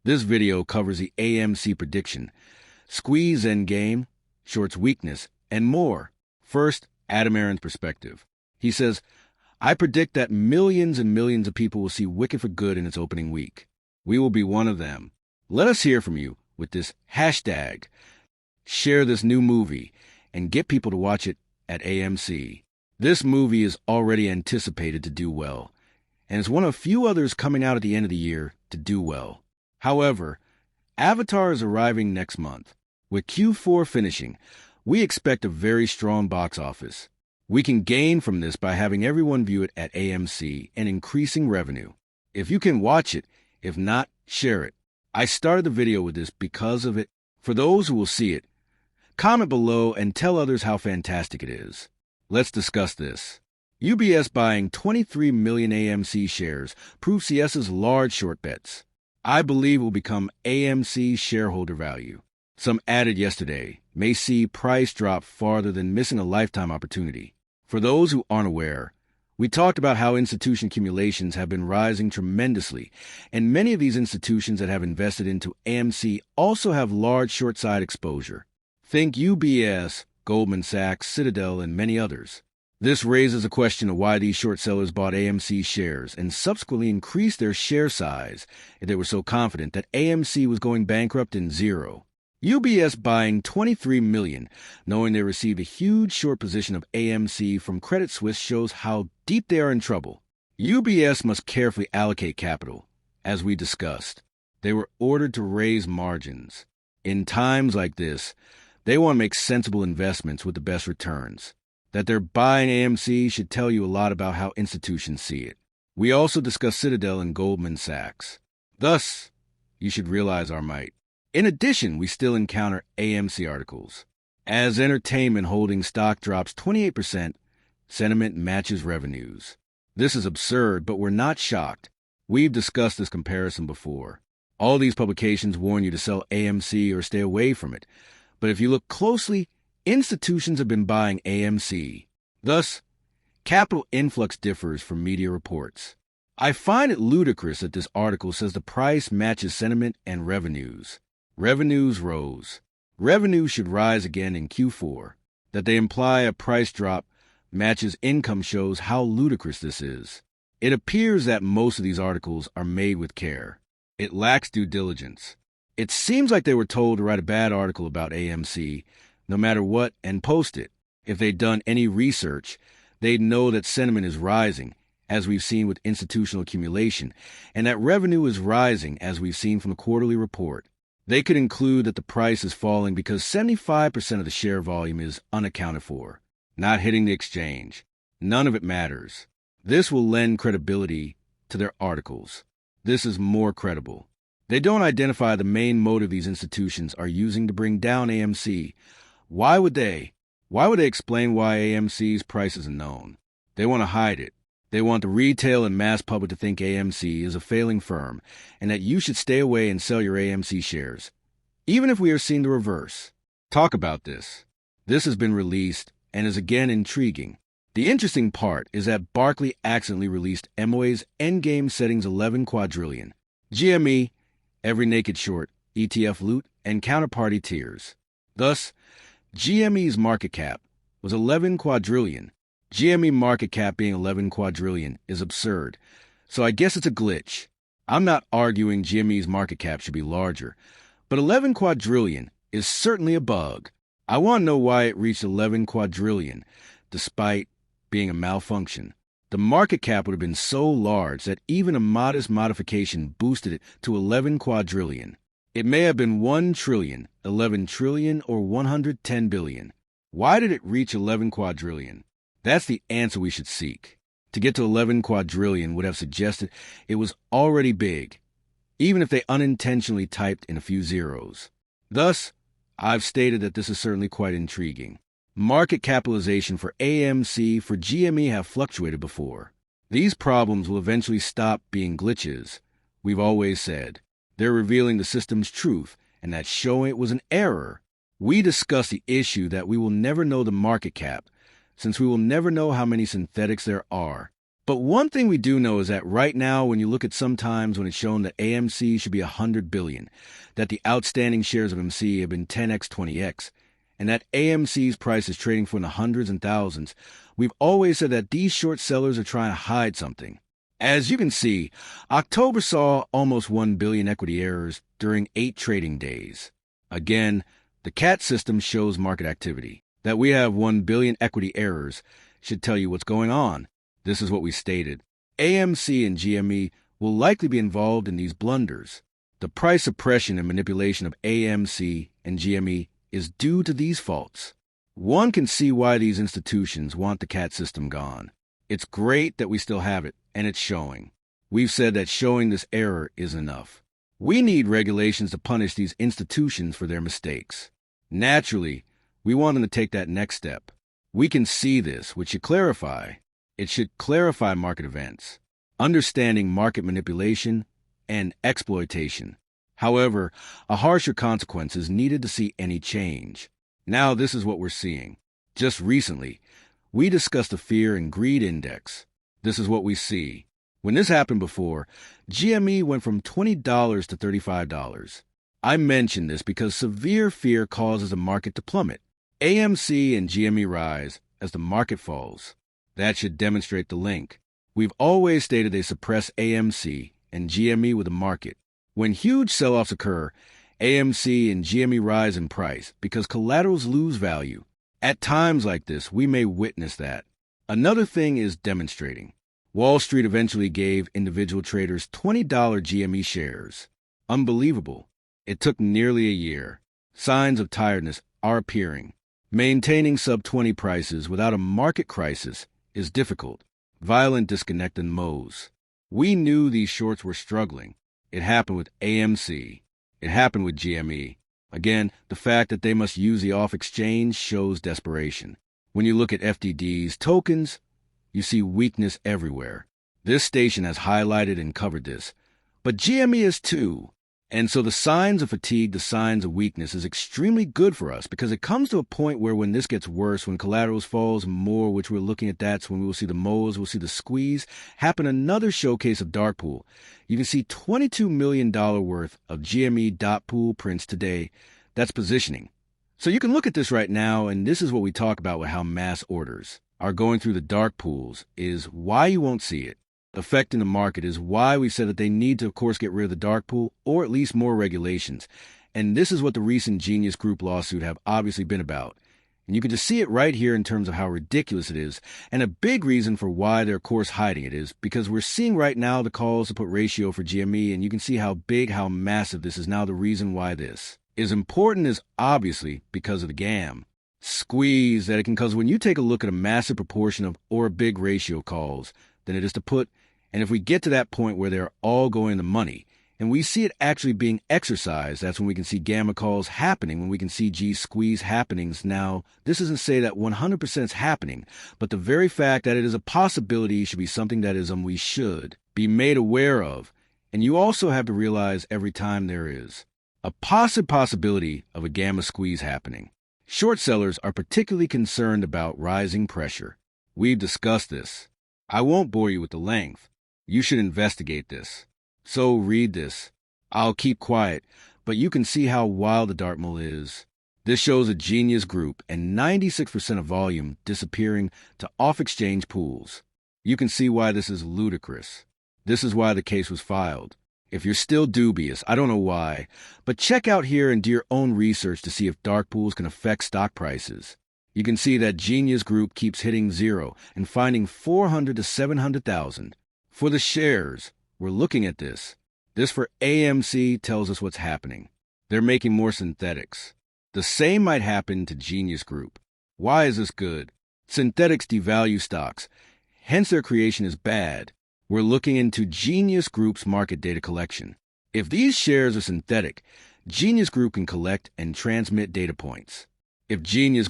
This video covers the AMC prediction, squeeze endgame, shorts weakness, and more. First, Adam Aron's perspective. He says, I predict that millions and millions of people will see Wicked for Good in its opening week. We will be one of them. Let us hear from you with this hashtag. Share this new movie and get people to watch it at AMC. This movie is already anticipated to do well, and is one of few others coming out at the end of the year to do well. However, Avatar is arriving next month. With Q4 finishing, we expect a very strong box office. We can gain from this by having everyone view it at AMC and increasing revenue. If you can watch it, if not, share it. I started the video with this because of it. For those who will see it, comment below and tell others how fantastic it is. Let's discuss this. UBS buying 23 million AMC shares proves CS's large short bets. I believe will become AMC's shareholder value. Some added yesterday may see price drop farther than missing a lifetime opportunity. For those who aren't aware, we talked about how institution accumulations have been rising tremendously, and many of these institutions that have invested into AMC also have large short side exposure. Think UBS, Goldman Sachs, Citadel, and many others. This raises a question of why these short sellers bought AMC shares and subsequently increased their share size if they were so confident that AMC was going bankrupt in zero. UBS buying 23 million, knowing they received a huge short position of AMC from Credit Suisse, shows how deep they are in trouble. UBS must carefully allocate capital. As we discussed, they were ordered to raise margins. In times like this, they want to make sensible investments with the best returns. That they're buying AMC should tell you a lot about how institutions see it. We also discussed Citadel and Goldman Sachs. Thus, you should realize our might. In addition, we still encounter AMC articles. As entertainment holding stock drops 28%, sentiment matches revenues. This is absurd, but we're not shocked. We've discussed this comparison before. All these publications warn you to sell AMC or stay away from it. But if you look closely, institutions have been buying AMC. Thus, capital influx differs from media reports. I find it ludicrous that this article says the price matches sentiment and revenues. Revenues rose. Revenues should rise again in Q4. That they imply a price drop matches income shows how ludicrous this is. It appears that most of these articles are made with care. It lacks due diligence. It seems like they were told to write a bad article about AMC, no matter what, and post it. If they'd done any research, they'd know that sentiment is rising, as we've seen with institutional accumulation, and that revenue is rising, as we've seen from the quarterly report. They could include that the price is falling because 75% of the share volume is unaccounted for, not hitting the exchange. None of it matters. This will lend credibility to their articles. This is more credible. They don't identify the main motive these institutions are using to bring down AMC. Why would they? Why would they explain why AMC's price isn't known? They want to hide it. They want the retail and mass public to think AMC is a failing firm and that you should stay away and sell your AMC shares, even if we are seeing the reverse. Talk about this. This has been released and is again intriguing. The interesting part is that Barkley accidentally released MOA's endgame settings 11 quadrillion, GME, every naked short, ETF loot, and counterparty tiers. Thus, GME's market cap was 11 quadrillion. GME market cap being 11 quadrillion is absurd, so I guess it's a glitch. I'm not arguing GME's market cap should be larger, but 11 quadrillion is certainly a bug. I want to know why it reached 11 quadrillion, despite being a malfunction. The market cap would have been so large that even a modest modification boosted it to 11 quadrillion. It may have been 1 trillion, 11 trillion, or 110 billion. Why did it reach 11 quadrillion? That's the answer we should seek. To get to 11 quadrillion would have suggested it was already big, even if they unintentionally typed in a few zeros. Thus, I've stated that this is certainly quite intriguing. Market capitalization for AMC for GME have fluctuated before. These problems will eventually stop being glitches. We've always said they're revealing the system's truth and that showing it was an error. We discussed the issue that we will never know the market cap, since we will never know how many synthetics there are. But one thing we do know is that right now, when you look at sometimes when it's shown that AMC should be 100 billion, that the outstanding shares of AMC have been 10x, 20x, and that AMC's price is trading for in the hundreds and thousands, we've always said that these short sellers are trying to hide something. As you can see, October saw almost 1 billion equity errors during 8 trading days. Again, the CAT system shows market activity. That we have 1 billion equity errors should tell you what's going on. This is what we stated. AMC and GME will likely be involved in these blunders. The price suppression and manipulation of AMC and GME is due to these faults. One can see why these institutions want the CAT system gone. It's great that we still have it, and it's showing. We've said that showing this error is enough. We need regulations to punish these institutions for their mistakes. Naturally, we want them to take that next step. We can see this, which should clarify. It should clarify market events, understanding market manipulation and exploitation. However, a harsher consequence is needed to see any change. Now this is what we're seeing. Just recently, we discussed the Fear and Greed Index. This is what we see. When this happened before, GME went from $20 to $35. I mention this because severe fear causes the market to plummet. AMC and GME rise as the market falls. That should demonstrate the link. We've always stated they suppress AMC and GME with the market. When huge sell-offs occur, AMC and GME rise in price because collaterals lose value. At times like this, we may witness that. Another thing is demonstrating. Wall Street eventually gave individual traders $20 GME shares. Unbelievable. It took nearly a year. Signs of tiredness are appearing. Maintaining sub-20 prices without a market crisis is difficult. Violent disconnect in Mo's. We knew these shorts were struggling. It happened with AMC. It happened with GME. Again, the fact that they must use the off-exchange shows desperation. When you look at FTD's tokens, you see weakness everywhere. This station has highlighted and covered this. But GME is too. And so the signs of fatigue, the signs of weakness is extremely good for us because it comes to a point where when this gets worse, when collaterals falls more, which we're looking at, that's when we will see the moles, we'll see the squeeze, happen another showcase of dark pool. You can see $22 million worth of GME dot pool prints today. That's positioning. So you can look at this right now, and this is what we talk about with how mass orders are going through the dark pools is why you won't see it. Affecting the market is why we said that they need to, of course, get rid of the dark pool or at least more regulations. And this is what the recent Genius Group lawsuit have obviously been about. And you can just see it right here in terms of how ridiculous it is. And a big reason for why they're, of course, hiding it is because we're seeing right now the calls to put ratio for GME, and you can see how big, how massive this is now. The reason why this is important is obviously because of the GAM squeeze that it can cause when you take a look at a massive proportion of or a big ratio calls than it is to put. And if we get to that point where they're all going to money, and we see it actually being exercised, that's when we can see gamma calls happening, when we can see G squeeze happenings. Now, this doesn't say that 100% is happening, but the very fact that it is a possibility should be something that is we should be made aware of. And you also have to realize every time there is a possibility of a gamma squeeze happening. Short sellers are particularly concerned about rising pressure. We've discussed this. I won't bore you with the length. You should investigate this. So read this. I'll keep quiet, but you can see how wild the Dartmoor is. This shows a Genius Group and 96% of volume disappearing to off-exchange pools. You can see why this is ludicrous. This is why the case was filed. If you're still dubious, I don't know why, but check out here and do your own research to see if dark pools can affect stock prices. You can see that Genius Group keeps hitting zero and finding 400 to 700,000. For the shares, we're looking at this. This for AMC tells us what's happening. They're making more synthetics. The same might happen to Genius Group. Why is this good? Synthetics devalue stocks. Hence their creation is bad. We're looking into Genius Group's market data collection. If these shares are synthetic, Genius Group can collect and transmit data points. If Genius